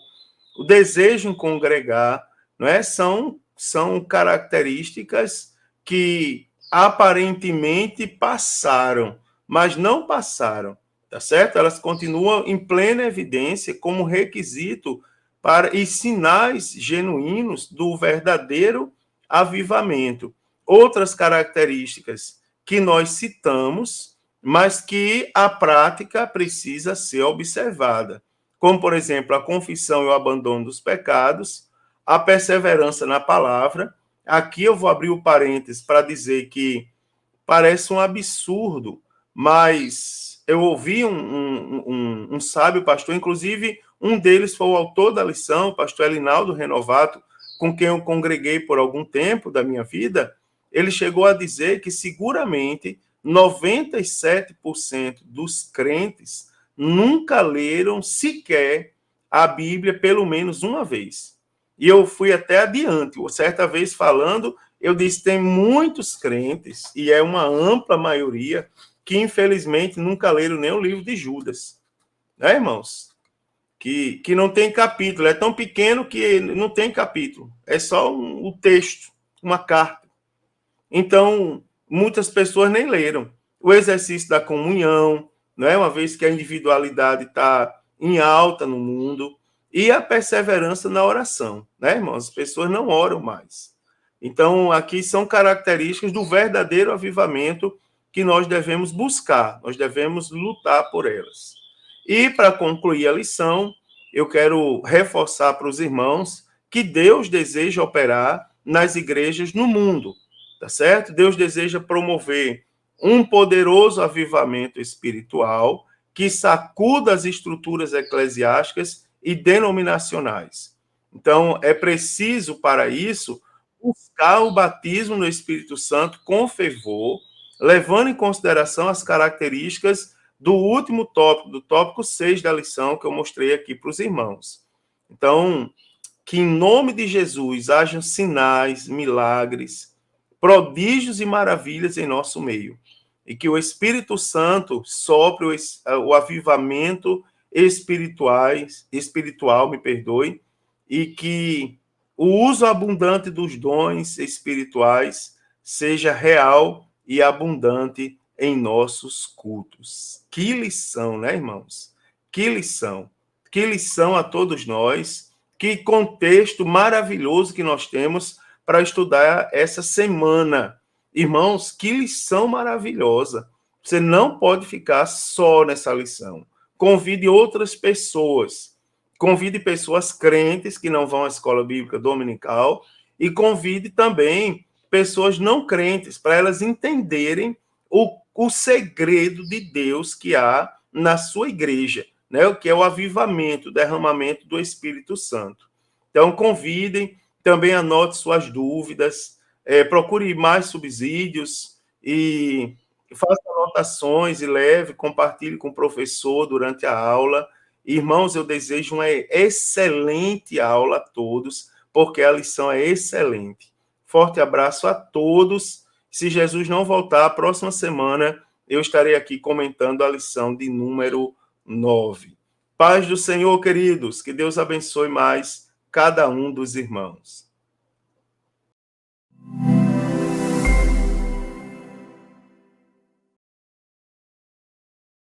o desejo em congregar, não é? São características que aparentemente passaram, mas não passaram, tá certo? Elas continuam em plena evidência como requisito para e sinais genuínos do verdadeiro avivamento. Outras características que nós citamos, mas que a prática precisa ser observada, como, por exemplo, a confissão e o abandono dos pecados, a perseverança na palavra. Aqui eu vou abrir o parênteses para dizer que parece um absurdo, mas eu ouvi um sábio pastor, inclusive um deles foi o autor da lição, o pastor Elinaldo Renovato, com quem eu congreguei por algum tempo da minha vida. Ele chegou a dizer que seguramente 97% dos crentes nunca leram sequer a Bíblia pelo menos uma vez. E eu fui até adiante. Certa vez falando, eu disse, tem muitos crentes, e é uma ampla maioria, que infelizmente nunca leram nem o livro de Judas. Né, irmãos? Que não tem capítulo. É tão pequeno que não tem capítulo. É só o texto, uma carta. Então, muitas pessoas nem leram. O exercício da comunhão, né? Uma vez que a individualidade está em alta no mundo, e a perseverança na oração, né, irmãos? As pessoas não oram mais. Então, aqui são características do verdadeiro avivamento que nós devemos buscar, nós devemos lutar por elas. E, para concluir a lição, eu quero reforçar para os irmãos que Deus deseja operar nas igrejas no mundo, tá certo? Deus deseja promover um poderoso avivamento espiritual que sacuda as estruturas eclesiásticas e denominacionais. Então, é preciso, para isso, buscar o batismo no Espírito Santo com fervor, levando em consideração as características do último tópico, do tópico 6 da lição que eu mostrei aqui para os irmãos. Então, que em nome de Jesus hajam sinais, milagres, prodígios e maravilhas em nosso meio. E que o Espírito Santo sopre o avivamento espiritual, me perdoe, e que o uso abundante dos dons espirituais seja real e abundante em nossos cultos. Que lição, né, irmãos? Que lição. Que lição a todos nós. Que contexto maravilhoso que nós temos para estudar essa semana. Irmãos, que lição maravilhosa. Você não pode ficar só nessa lição. Convide outras pessoas. Convide pessoas crentes que não vão à escola bíblica dominical e convide também pessoas não crentes para elas entenderem o segredo de Deus que há na sua igreja, né? O que é o avivamento, o derramamento do Espírito Santo. Então, convidem, também anote suas dúvidas, procure mais subsídios e faça anotações e leve, compartilhe com o professor durante a aula. Irmãos, eu desejo uma excelente aula a todos, porque a lição é excelente. Forte abraço a todos. Se Jesus não voltar, a próxima semana eu estarei aqui comentando a lição de número 9. Paz do Senhor, queridos. Que Deus abençoe mais cada um dos irmãos.